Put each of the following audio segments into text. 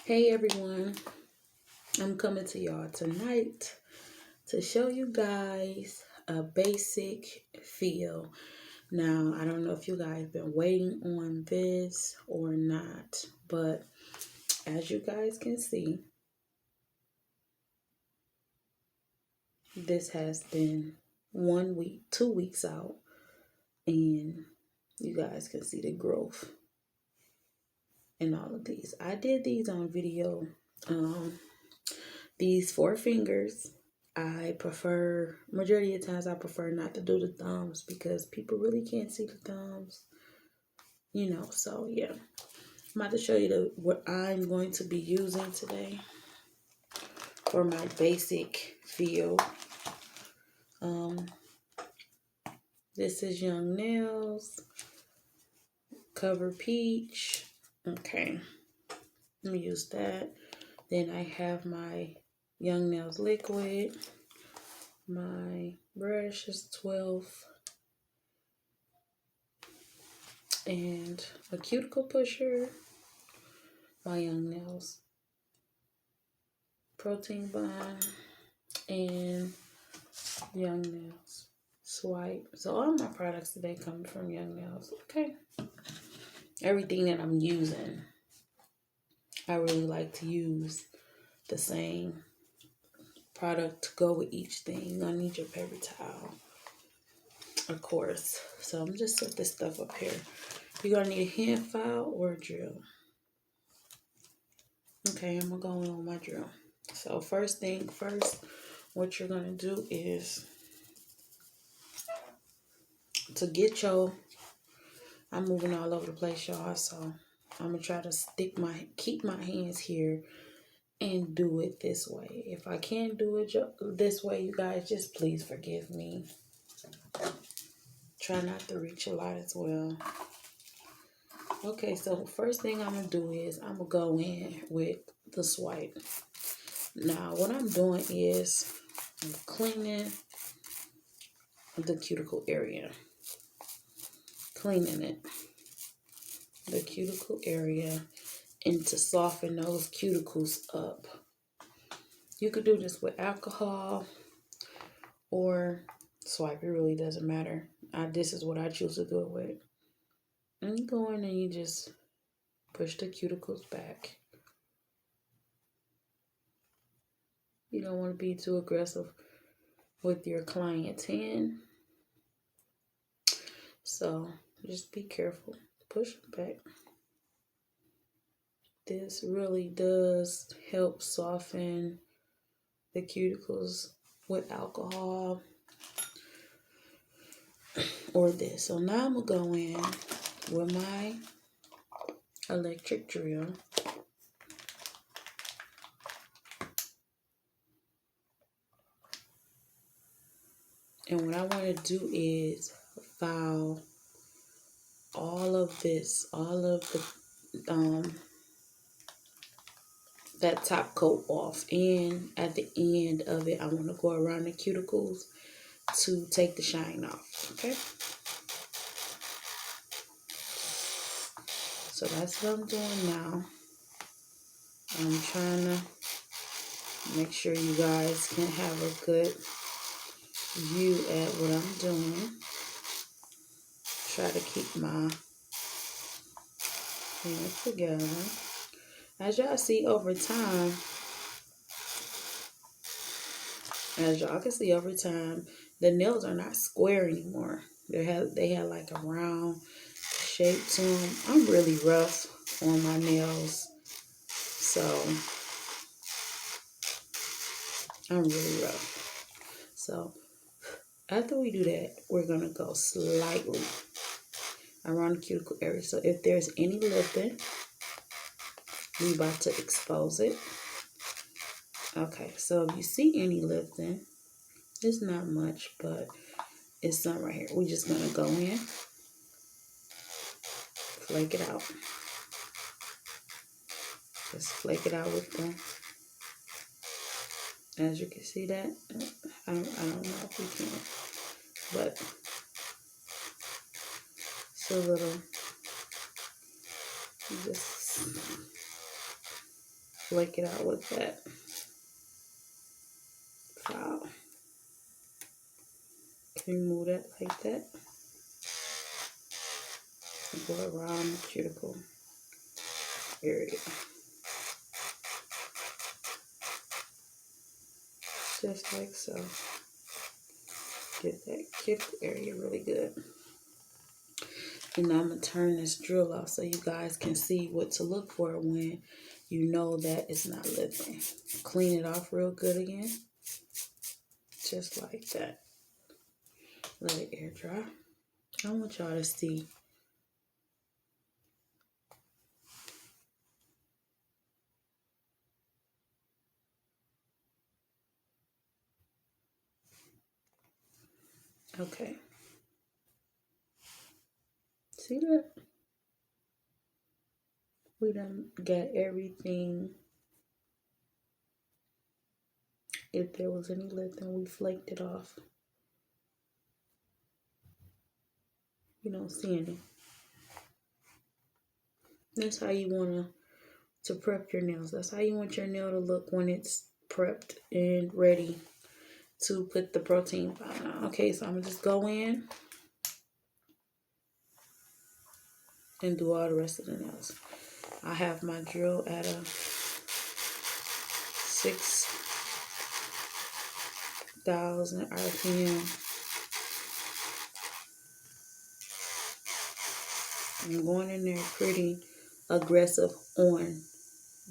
Hey everyone, I'm coming to y'all tonight to show you guys a basic feel. Now, I don't know if you guys been waiting on this or not, but as you guys can see, this has been 1 week, 2 weeks out, and you guys can see the growth in all of these. I did these on video. These 4 fingers, I prefer, majority of times I prefer not to do the thumbs because people really can't see the thumbs, so yeah. I'm about to show you what I'm going to be using today for my basic feel. This is Young Nails, Cover Peach. Okay, let me use that. Then I have my Young Nails liquid. My brush is 12. And a cuticle pusher, my Young Nails protein bond, and Young Nails swipe. So all my products today come from Young Nails. Okay, everything that I'm using, I really like to use the same product to go with each thing. You're gonna need your paper towel, of course. So I'm just set this stuff up here. You're gonna need a hand file or a drill. Okay, I'm gonna go in on my drill. So first thing first, what you're gonna do is to get your, I'm moving all over the place, y'all, so I'm gonna try to keep my hands here and do it this way. If I can't do it this way, you guys, just please forgive me. Try not to reach a lot as well. Okay, so first thing I'm gonna do is I'm gonna go in with the swipe. Now what I'm doing is I'm cleaning the cuticle area. Cleaning it. The cuticle area, and to soften those cuticles up. You could do this with alcohol or swipe. It really doesn't matter. This is what I choose to do it with. And you go in and you just push the cuticles back. You don't want to be too aggressive with your client's hand. So just be careful. Push them back. This really does help soften the cuticles with alcohol or this. So now I'm going to go in with my electric drill. And what I want to do is file all of this, all of the that top coat off. And at the end of it, I want to go around the cuticles to take the shine off. Okay. So that's what I'm doing now. I'm trying to make sure you guys can have a good view at what I'm doing. Try to keep my hands together. As y'all see over time, the nails are not square anymore. They have like a round shape to them. I'm really rough on my nails, so I'm really rough. So after we do that, we're gonna go slightly around the cuticle area. So if there's any lifting, we about to expose it. Okay, so if you see any lifting, it's not much, but it's some right here. We're just gonna go in, flake it out. Just flake it out with them. As you can see that, I don't know if we can, but it's a little, just flake it out with that file. Remove that like that. Go around the cuticle area. Just like so. Get that cuticle area really good. And I'm going to turn this drill off so you guys can see what to look for when you know that it's not lifting. Clean it off real good again. Just like that. Let it air dry. I want y'all to see. Okay. See that? We done got everything. If there was any lifting, we flaked it off. You don't see any. That's how you want to prep your nails. That's how you want your nail to look when it's prepped and ready to put the protein powder on. Okay, so I'm going to just go in and do all the rest of the nails. I have my drill at a 6,000 RPM. I'm going in there pretty aggressive on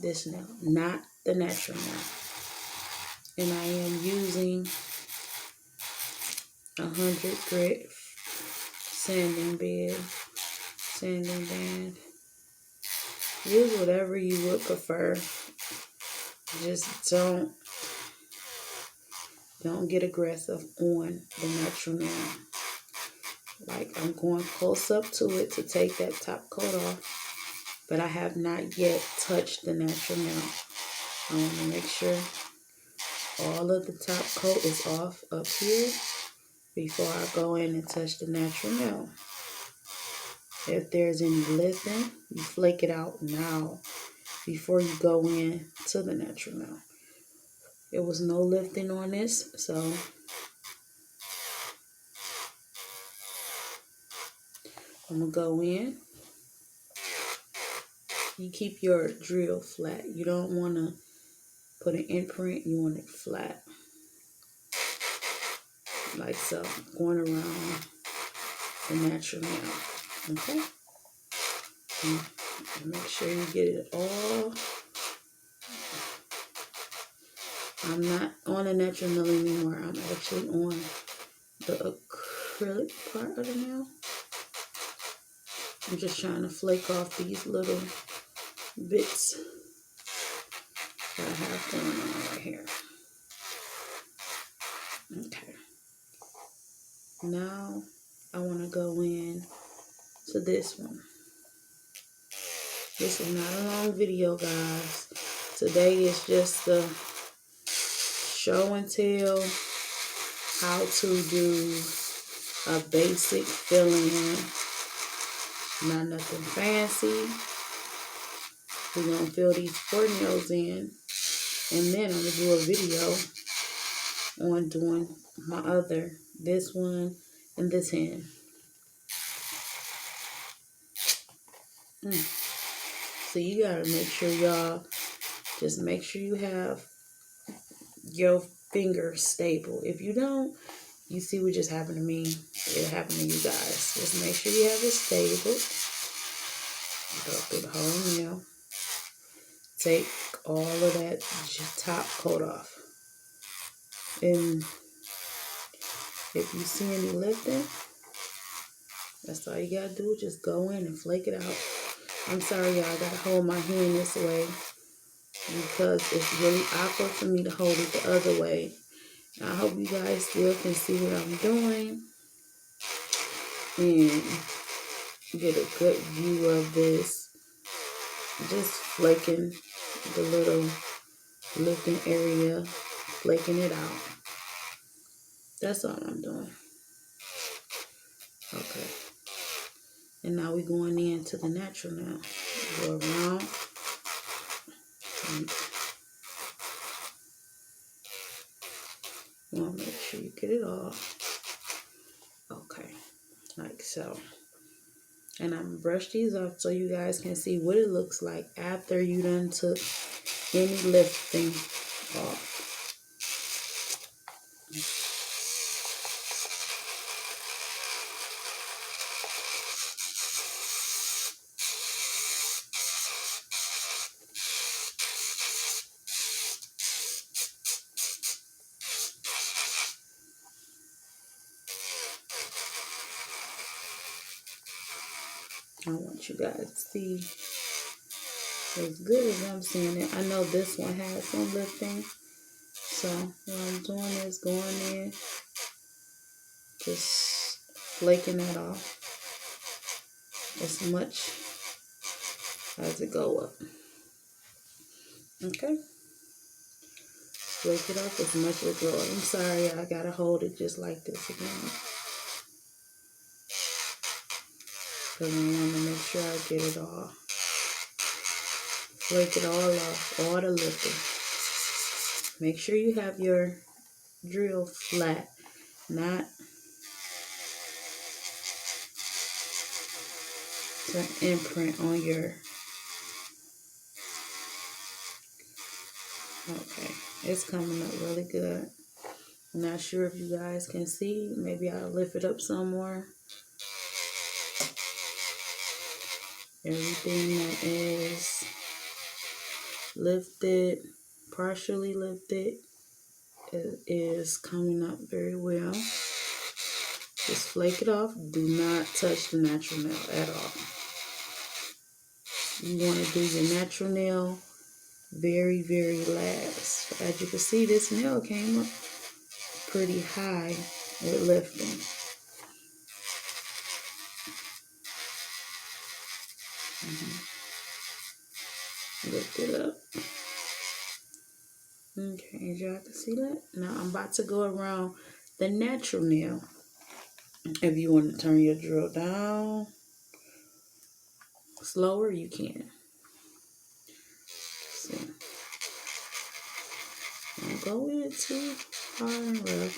this nail, not the natural nail. And I am using 100 grit sanding band. Use whatever you would prefer. Just don't get aggressive on the natural nail. Like, I'm going close up to it to take that top coat off, but I have not yet touched the natural nail. I want to make sure all of the top coat is off up here before I go in and touch the natural nail. If there's any lifting, you flake it out now before you go in to the natural nail. There was no lifting on this, so I'm going to go in. You keep your drill flat. You don't want to put an imprint. You want it flat. Like so. Going around the natural nail. Okay? And make sure you get it all. I'm not on a natural nail anymore. I'm actually on the acrylic part of the nail. I'm just trying to flake off these little bits that I have going on right here. Okay. Now I want to go in to this one. This is not a long video, guys. Today is just the show and tell how to do a basic fill-in. Not nothing fancy. We're going to fill these 4 nails in. And then I'm going to do a video on doing my other, this one and this hand. So you got to make sure, y'all, just make sure you have your fingers stable. If you don't, you see what just happened to me. It happened to you guys. Just make sure you have it stable. Go through the whole nail. Take all of that top coat off. And if you see any lifting, that's all you gotta do. Just go in and flake it out. I'm sorry, y'all. I gotta hold my hand this way because it's really awkward for me to hold it the other way. And I hope you guys still can see what I'm doing and get a good view of this. Just flaking the little lifting area, flaking it out. That's all I'm doing. Okay. And now we're going into the natural now. Go around. You want to make sure you get it all. Okay, like so. And I'm gonna brush these off so you guys can see what it looks like after you done took any lifting off. I want you guys to see as good as I'm seeing it. I know this one has some lifting. So what I'm doing is going in, just flaking that off as much as it go up. Okay? Flake it off as much as it go up. I'm sorry, I gotta hold it just like this again. Because I want to make sure I get it all. Flake it all off, all the lifting. Make sure you have your drill flat, not to imprint on your. Okay, it's coming up really good. I'm not sure if you guys can see. Maybe I'll lift it up some more. Everything that is lifted, partially lifted, is coming up very well. Just flake it off. Do not touch the natural nail at all. You want to do your natural nail very, very last. As you can see, this nail came up pretty high with lifting. Lift it up. Okay, as y'all can see that. Now I'm about to go around the natural nail. If you want to turn your drill down slower, you can. See. Don't go in it too hard and rough.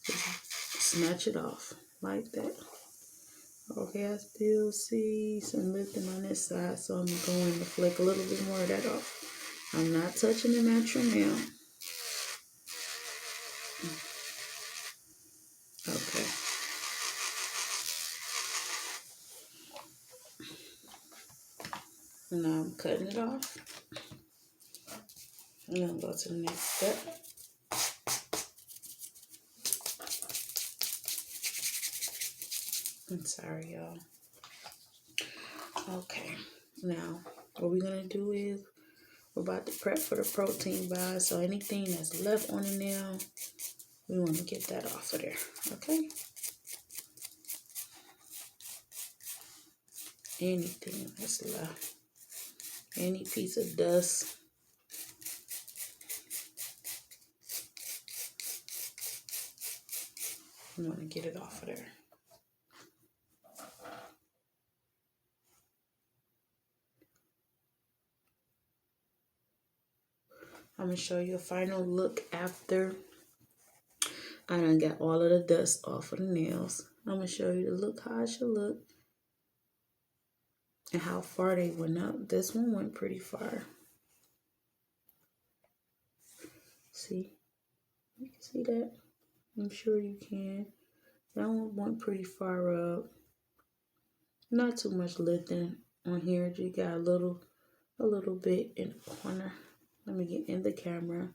Just snatch it off like that. Okay, I still see some lifting on this side, so I'm going to flick a little bit more of that off. I'm not touching the natural nail. Okay. Now I'm cutting it off. I'm going to go to the next step. I'm sorry, y'all. Okay. Now, what we're going to do is we're about to prep for the protein bar. So anything that's left on the nail, we want to get that off of there. Okay? Anything that's left. Any piece of dust. We want to get it off of there. I'm going to show you a final look after I done got all of the dust off of the nails. I'm going to show you the look, how it should look. And how far they went up. This one went pretty far. See? You can see that? I'm sure you can. That one went pretty far up. Not too much lifting on here. Just got a little bit in the corner. Let me get in the camera.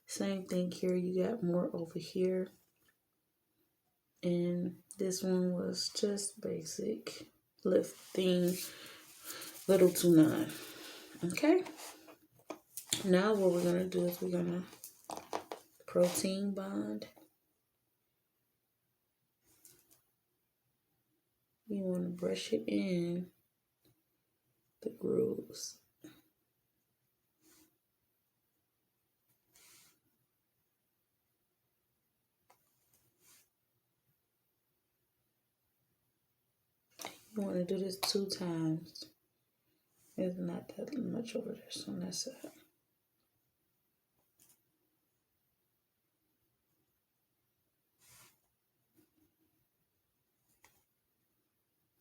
Same thing here. You got more over here. And this one was just basic lifting, little to none. Okay. Now what we're going to do is we're going to protein bond. You want to brush it in the grooves. You want to do this 2 times. There's not that much over there, so on that side.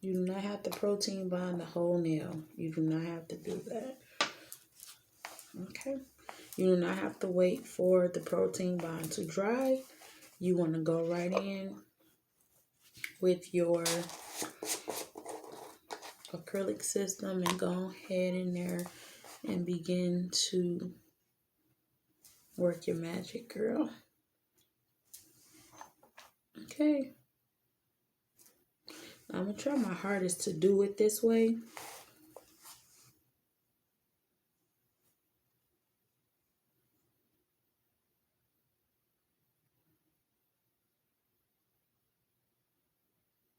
You do not have to protein bond the whole nail. You do not have to do that. Okay. You do not have to wait for the protein bond to dry. You want to go right in with your acrylic system and go ahead in there and begin to work your magic, girl. Okay. I'm going to try my hardest to do it this way.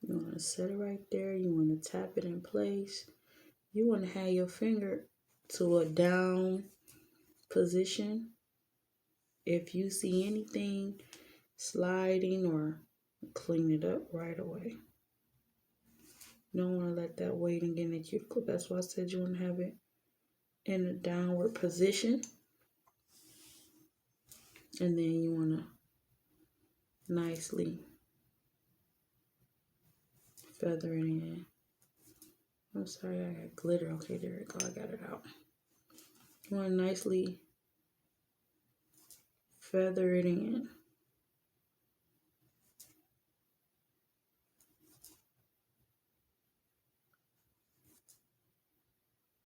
You want to set it right there. You want to tap it in place. You want to have your finger to a down position. If you see anything sliding, or clean it up right away. You don't want to let that weight and get in the cuticle. That's why I said you want to have it in a downward position. And then you want to nicely feather it in. I'm sorry, I got glitter. Okay, there we go. I got it out. You want to nicely feather it in.